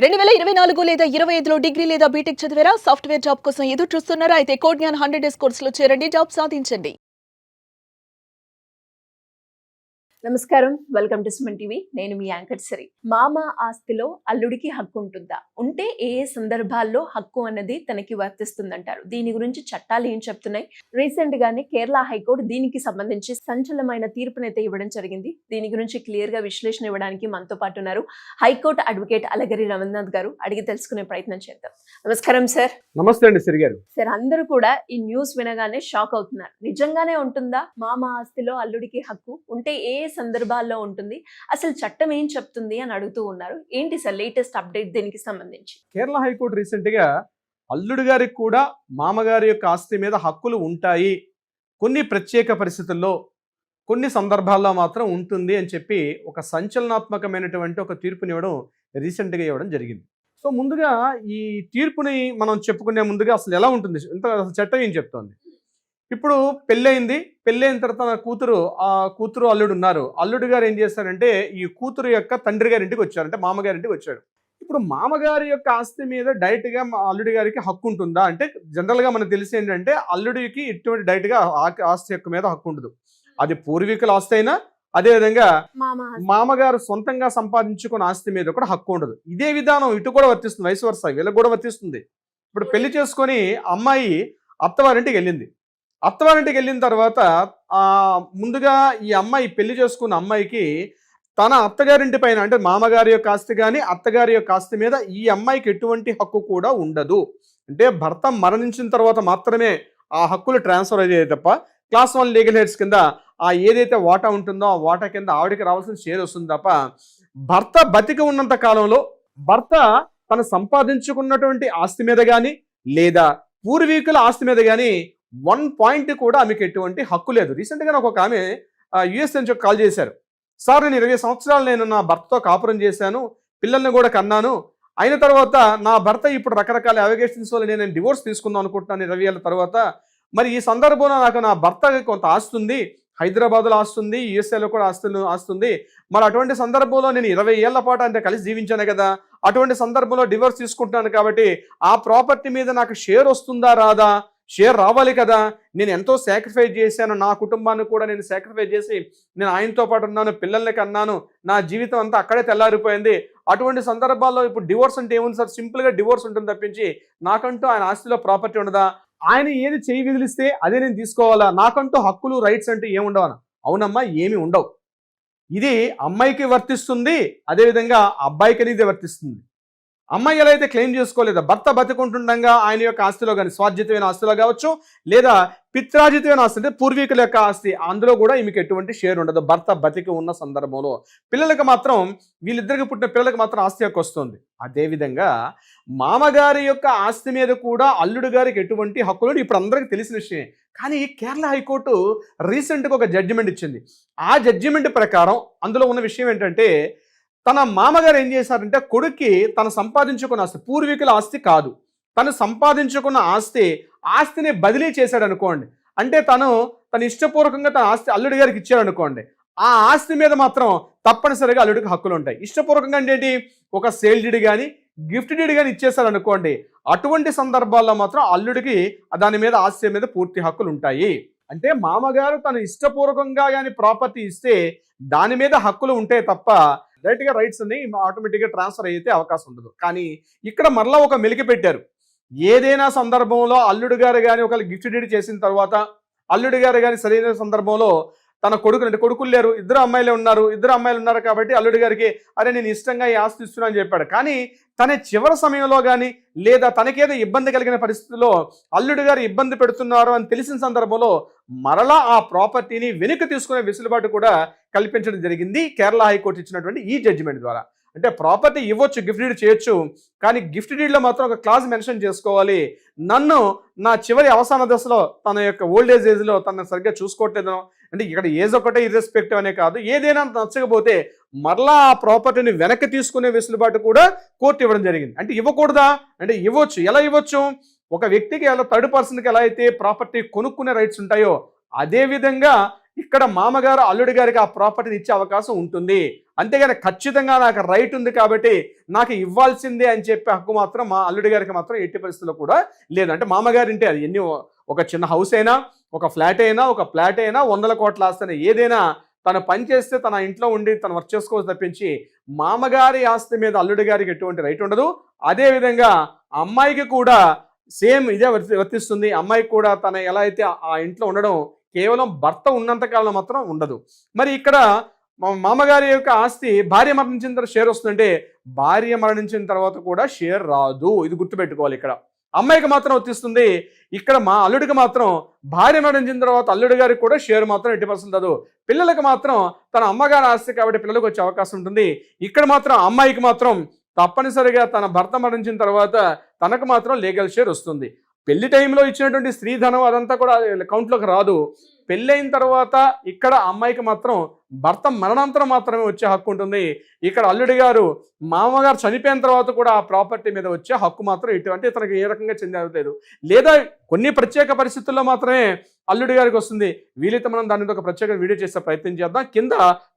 2024 లేదా 25లో డిగ్రీ లేదా బీటెక్ చదివారా? సాఫ్ట్‌వేర్ జాబ్ కోసం ఎదురు చూస్తున్నారా? అయితే కోడ్ జ్ఞాన్ 100 డేస్ కోర్సులో చేరండి. జాబ్ సాధించండి. నమస్కారం, వెల్కమ్ టు సుమన్ టీవీ. నేను మీ యాంకర్ సిరి. మామ ఆస్తిలో అల్లుడికి హక్కు ఉంటుందా? ఉంటే ఏ ఏ సందర్భాల్లో హక్కు అన్నది తనకి వర్తిస్తుందంటారు? దీని గురించి చట్టాలు ఏం చెప్తున్నాయి? రీసెంట్ గానే కేరళ హైకోర్టు దీనికి సంబంధించి సంచలనమైన తీర్పునైతే ఇవ్వడం జరిగింది. దీని గురించి క్లియర్ గా విశ్లేషణ ఇవ్వడానికి మనతో పాటు ఉన్నారు హైకోర్టు అడ్వకేట్ అలగరి రవీంద్రనాథ్ గారు. అడిగి తెలుసుకునే ప్రయత్నం చేద్దాం. నమస్కారం సార్. నమస్తే అండి సిరి గారు. సార్, అందరూ కూడా ఈ న్యూస్ వినగానే షాక్ అవుతున్నారు. నిజంగానే ఉంటుందా మామ ఆస్తిలో అల్లుడికి హక్కు? ఉంటే ఏ సందర్భాల్లో ఉంటుంది? అసలు చట్టం ఏం చెప్తుంది అని అడుగుతూ ఉన్నారు. ఏంటి సార్ లేటెస్ట్ అప్డేట్ దీనికి సంబంధించి? కేరళ హైకోర్టు రీసెంట్ గా అల్లుడు గారికి కూడా మామగారి యొక్క ఆస్తి మీద హక్కులు ఉంటాయి, కొన్ని ప్రత్యేక పరిస్థితుల్లో కొన్ని సందర్భాల్లో మాత్రం ఉంటుంది అని చెప్పి ఒక సంచలనాత్మకమైనటువంటి ఒక తీర్పునివ్వడం రీసెంట్గా ఇవ్వడం జరిగింది. సో ముందుగా ఈ తీర్పుని మనం చెప్పుకునే ముందుగా అసలు ఎలా ఉంటుంది, అసలు చట్టం ఏం చెప్తోంది? ఇప్పుడు పెళ్ళైన తర్వాత నా కూతురు అల్లుడు ఉన్నారు. అల్లుడు గారు ఏం చేస్తారంటే ఈ కూతురు యొక్క తండ్రి గారి ఇంటికి వచ్చారు, అంటే మామగారింటికి వచ్చాడు. ఇప్పుడు మామగారి యొక్క ఆస్తి మీద డైరెక్ట్ గా అల్లుడి గారికి హక్కు ఉంటుందా అంటే, జనరల్ గా మనకు తెలిసి ఏంటంటే అల్లుడికి ఇటువంటి డైరెక్ట్ గా ఆస్తి యొక్క మీద హక్కు ఉండదు. అది పూర్వీకుల ఆస్తి అయినా, అదేవిధంగా మామగారు సొంతంగా సంపాదించుకున్న ఆస్తి మీద కూడా హక్కు ఉండదు. ఇదే విధానం ఇటు కూడా వర్తిస్తుంది, వయసు వరుస వీళ్ళకి కూడా వర్తిస్తుంది. ఇప్పుడు పెళ్లి చేసుకొని అమ్మాయి అత్తవారింటికి వెళ్ళిన తర్వాత ముందుగా ఈ అమ్మాయి పెళ్లి చేసుకున్న అమ్మాయికి తన అత్తగారింటి పైన, అంటే మామగారి యొక్క ఆస్తి కానీ అత్తగారి యొక్క ఆస్తి మీద ఈ అమ్మాయికి ఎటువంటి హక్కు కూడా ఉండదు. అంటే భర్త మరణించిన తర్వాత మాత్రమే ఆ హక్కులు ట్రాన్స్ఫర్ అయ్యేది తప్ప క్లాస్ 1 లీగల్ హెడ్స్ కింద ఏదైతే వాటా ఉంటుందో ఆ వాటా కింద ఆవిడకి రావాల్సిన షేర్ వస్తుంది తప్ప భర్త బతికి ఉన్నంత కాలంలో భర్త తను సంపాదించుకున్నటువంటి ఆస్తి మీద కానీ లేదా పూర్వీకుల ఆస్తి మీద కానీ 1 పాయింట్ కూడా ఆమెకి ఎటువంటి హక్కు లేదు. రీసెంట్గా నాకు ఒక ఆమె యుఎస్ నుంచి కాల్ చేశారు. సార్, నేను 20 సంవత్సరాలు నేను నా భర్తతో కాపురం చేశాను, పిల్లల్ని కూడా కన్నాను. అయిన తర్వాత నా భర్త ఇప్పుడు రకరకాల అలిగేషన్స్ వల్ల నేను డివోర్స్ తీసుకుందాం అనుకుంటున్నాను 20 ఏళ్ళ తర్వాత. మరి ఈ సందర్భంలో నాకు నా భర్తకి కొంత ఆస్తుంది, హైదరాబాద్లో ఆస్తుంది, యుఎస్ఏలో కూడా ఆస్తుంది. మరి అటువంటి సందర్భంలో నేను 20 ఏళ్ల పాటు అంటే కలిసి జీవించాను కదా, అటువంటి సందర్భంలో డివోర్స్ తీసుకుంటున్నాను కాబట్టి ఆ ప్రాపర్టీ మీద నాకు షేర్ వస్తుందా రాదా? షేర్ రావాలి కదా. నేను ఎంతో సాక్రిఫైస్ చేశాను, నా కుటుంబాన్ని కూడా నేను సాక్రిఫైస్ చేసి నేను ఆయనతో పాటు ఉన్నాను, పిల్లల్ని కన్నాను, నా జీవితం అంతా అక్కడే తెల్లారిపోయింది. అటువంటి సందర్భాల్లో ఇప్పుడు డివోర్స్ అంటే ఏముంది సార్? సింపుల్గా డివోర్స్ ఉంటుంది తప్పించి నాకంటూ ఆయన ఆస్తిలో ప్రాపర్టీ ఉండదా? ఆయన ఏది చేయి విదిలిస్తే అదే నేను తీసుకోవాలా? నాకంటూ హక్కులు రైట్స్ అంటే ఏముండవనా? అవునమ్మా, ఏమి ఉండవు. ఇది అమ్మాయికి వర్తిస్తుంది, అదేవిధంగా అబ్బాయికి అనేది వర్తిస్తుంది. అమ్మాయి ఎలా అయితే క్లెయిమ్ చేసుకోలేదా, భర్త బతికుంటుండగా ఆయన యొక్క ఆస్తిలో కానీ స్వార్జితమైన ఆస్తిలో కావచ్చు లేదా పిత్రార్జితమైన ఆస్తి అంటే పూర్వీకుల యొక్క ఆస్తి, అందులో కూడా ఈమెకి ఎటువంటి షేర్ ఉండదు. భర్త బతికి ఉన్న సందర్భంలో పిల్లలకు మాత్రం, వీళ్ళిద్దరికి పుట్టిన పిల్లలకు మాత్రం ఆస్తి హక్కు వస్తుంది. అదేవిధంగా మామగారి యొక్క ఆస్తి మీద కూడా అల్లుడు గారికి ఎటువంటి హక్కులు ఇప్పుడు అందరికీ తెలిసిన విషయమే. కానీ కేరళ హైకోర్టు రీసెంట్గా ఒక జడ్జిమెంట్ ఇచ్చింది. ఆ జడ్జిమెంట్ ప్రకారం అందులో ఉన్న విషయం ఏంటంటే, తన మామగారు ఏం చేశారంటే కొడుక్కి తను సంపాదించుకున్న ఆస్తి, పూర్వీకుల ఆస్తి కాదు, తను సంపాదించుకున్న ఆస్తిని బదిలీ చేశాడు అనుకోండి. అంటే తన ఇష్టపూర్వకంగా తన ఆస్తి అల్లుడి గారికి ఇచ్చాడు అనుకోండి, ఆ ఆస్తి మీద మాత్రం తప్పనిసరిగా అల్లుడికి హక్కులు ఉంటాయి. ఇష్టపూర్వకంగా అంటే ఏంటి, ఒక సేల్ డీడ్ కానీ గిఫ్ట్ డీడ్ కానీ ఇచ్చేశారు అనుకోండి, అటువంటి సందర్భాల్లో మాత్రం అల్లుడికి దాని మీద ఆస్తి మీద పూర్తి హక్కులు ఉంటాయి. అంటే మామగారు తను ఇష్టపూర్వకంగా కానీ ప్రాపర్టీ ఇస్తే దాని మీద హక్కులు ఉంటాయి తప్ప డైరెక్ట్గా రైట్స్ అన్ని ఆటోమేటిక్గా ట్రాన్స్ఫర్ అయితే అవకాశం ఉండదు. కానీ ఇక్కడ మరలా ఒక మెలికి పెట్టారు. ఏదైనా సందర్భంలో అల్లుడు గారు కానీ ఒకళ్ళు గిఫ్ట్ డీడ్ చేసిన తర్వాత అల్లుడు గారు కానీ సరైన సందర్భంలో తన కొడుకులు లేరు, ఇద్దరు అమ్మాయిలు ఉన్నారు కాబట్టి అల్లుడు గారికి అరే నేను ఇష్టంగా ఈ ఆస్తి ఇస్తున్నా అని చెప్పాడు. కానీ తన చివరి సమయంలో కానీ లేదా తనకేదో ఇబ్బంది కలిగిన పరిస్థితుల్లో అల్లుడు గారు ఇబ్బంది పెడుతున్నారు అని తెలిసిన సందర్భంలో మరలా ఆ ప్రాపర్టీని వెనక్కి తీసుకునే వెసులుబాటు కూడా కల్పించడం జరిగింది కేరళ హైకోర్టు ఇచ్చినటువంటి ఈ జడ్జిమెంట్ ద్వారా. అంటే ప్రాపర్టీ ఇవ్వచ్చు, గిఫ్ట్ డీడ్ చేయొచ్చు, కానీ గిఫ్ట్ డీడ్లో మాత్రం ఒక క్లాజ్ మెన్షన్ చేసుకోవాలి. నన్ను నా చివరి అవసాన దశలో తన యొక్క ఓల్డేజ్ ఏజ్లో తనను సరిగ్గా చూసుకోవట్లేదనో, అంటే ఇక్కడ ఏజ్ ఒకటే ఇర్రెస్పెక్టివ్ అనే కాదు, ఏదైనా నచ్చకపోతే మరలా ఆ ప్రాపర్టీని వెనక్కి తీసుకునే వెసులుబాటు కూడా కోర్టు ఇవ్వడం జరిగింది. అంటే ఇవ్వకూడదా అంటే ఇవ్వచ్చు. ఎలా ఇవ్వచ్చు? ఒక వ్యక్తికి ఎలా థర్డ్ పర్సన్కి ఎలా అయితే ప్రాపర్టీ కొనుక్కునే రైట్స్ ఉంటాయో అదేవిధంగా ఇక్కడ మామగారు అల్లుడి గారికి ఆ ప్రాపర్టీని ఇచ్చే అవకాశం ఉంటుంది. అంతేగాని ఖచ్చితంగా నాకు రైట్ ఉంది కాబట్టి నాకు ఇవ్వాల్సిందే అని చెప్పే హక్కు మాత్రం మా అల్లుడి గారికి మాత్రం ఎట్టి పరిస్థితుల్లో కూడా లేదు. అంటే మామగారు అంటే అది ఎన్ని, ఒక చిన్న హౌస్ అయినా, ఒక ఫ్లాట్ అయినా, ఒక ప్లాట్ అయినా, 100 కోట్ల ఆస్తి అయినా, ఏదైనా తను పని చేస్తే తన ఇంట్లో ఉండి తను వర్క్ చేసుకోవచ్చు తప్పించి మామగారి ఆస్తి మీద అల్లుడి గారికి ఎటువంటి రైట్ ఉండదు. అదేవిధంగా అమ్మాయికి కూడా సేమ్ ఇదే వర్తిస్తుంది. అమ్మాయికి కూడా తన ఎలా అయితే ఆ ఇంట్లో ఉండడం కేవలం భర్త ఉన్నంత కాలం మాత్రం ఉండదు. మరి ఇక్కడ మామగారి యొక్క ఆస్తి భార్య మరణించిన తర్వాత షేర్ వస్తుందంటే భార్య మరణించిన తర్వాత కూడా షేర్ రాదు. ఇది గుర్తుపెట్టుకోవాలి. ఇక్కడ అమ్మాయికి మాత్రం వర్తిస్తుంది. ఇక్కడ మా అల్లుడికి మాత్రం భార్య మరణించిన తర్వాత అల్లుడి గారికి కూడా షేర్ మాత్రం 80% రాదు. పిల్లలకు మాత్రం తన అమ్మగారి ఆస్తి కాబట్టి పిల్లలకు వచ్చే అవకాశం ఉంటుంది. ఇక్కడ మాత్రం అమ్మాయికి మాత్రం తప్పనిసరిగా తన భర్త మరణించిన తర్వాత తనకు మాత్రం లీగల్ షేర్ వస్తుంది. పెళ్లి టైంలో ఇచ్చినటువంటి స్త్రీధనం అదంతా కూడా అకౌంట్లోకి రాదు. పెళ్ళైన తర్వాత ఇక్కడ అమ్మాయికి మాత్రం భర్త మరణాంతరం మాత్రమే వచ్చే హక్కు ఉంటుంది. ఇక్కడ అల్లుడి గారు మామగారు చనిపోయిన తర్వాత కూడా ఆ ప్రాపర్టీ మీద వచ్చే హక్కు మాత్రం ఇటువంటి తనకు ఏ రకంగా చెందలేదు. లేదా కొన్ని ప్రత్యేక పరిస్థితుల్లో మాత్రమే అల్లుడి గారికి వస్తుంది. వీలైతే మనం దాని మీద ఒక ప్రత్యేక వీడియో చేసే ప్రయత్నం చేద్దాం. కింద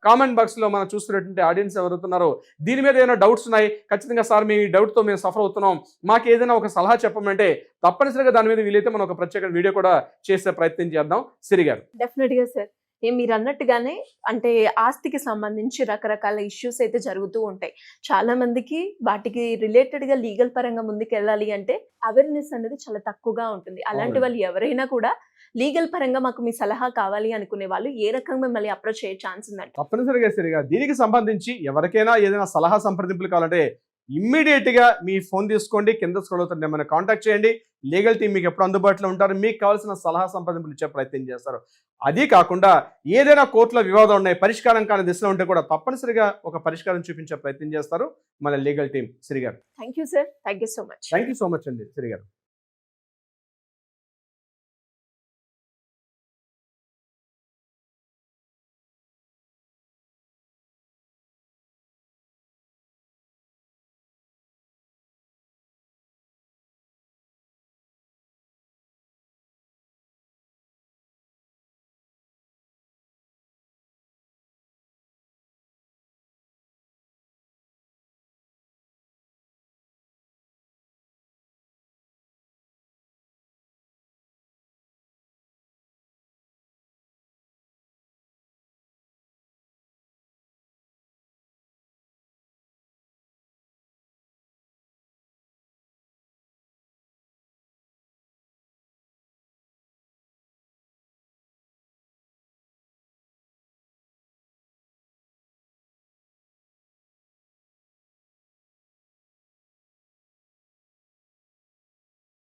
కామెంట్ బాక్స్లో మనం చూస్తున్నటువంటి ఆడియన్స్ ఎవరుతున్నారో దీని మీద ఏదైనా డౌట్స్ ఉన్నాయి, ఖచ్చితంగా సార్ మీ డౌట్తో మేము సఫర్ అవుతున్నాం, మాకు ఏదైనా ఒక సలహా చెప్పమంటే తప్పనిసరిగా దాని మీద వీలైతే మనం ఒక ప్రత్యేక వీడియో కూడా చేసే ప్రయత్నం చేద్దాం. సిరి గారు. డెఫినెట్గా సార్. మీరు అన్నట్టుగానే అంటే ఆస్తికి సంబంధించి రకరకాల ఇష్యూస్ అయితే జరుగుతూ ఉంటాయి. చాలా మందికి వాటికి రిలేటెడ్గా లీగల్ పరంగా ముందుకు వెళ్ళాలి అంటే అవేర్నెస్ అనేది చాలా తక్కువగా ఉంటుంది. అలాంటి వాళ్ళు ఎవరైనా కూడా లీగల్ పరంగా మాకు మీ సలహా కావాలి అనుకునే వాళ్ళు ఏ రకంగా మిమ్మల్ని అప్రోచ్ అయ్యే ఛాన్స్ ఉందంట? తప్పనిసరిగా సరిగా దీనికి సంబంధించి ఎవరికైనా ఏదైనా సలహా సంప్రదింపులు కావాలంటే ఇమ్మీడియట్గా మీ ఫోన్ తీసుకోండి, కింద స్క్రోల్ అవుతుంది, ఏమైనా కాంటాక్ట్ చేయండి. లీగల్ టీం మీకు ఎప్పుడు అందుబాటులో ఉంటారు, మీకు కావాల్సిన సలహా సంప్రదింపులు ఇచ్చే ప్రయత్నం చేస్తారు. అది కాకుండా ఏదైనా కోర్టులో వివాదం ఉన్నాయి, పరిష్కారం కాని దిశలో ఉంటే కూడా తప్పనిసరిగా ఒక పరిష్కారం చూపించే ప్రయత్నం చేస్తారు మన లీగల్ టీం. సిరి గారు. Thank you sir. Thank you so much. Thank you so much అండి సిరి గారు.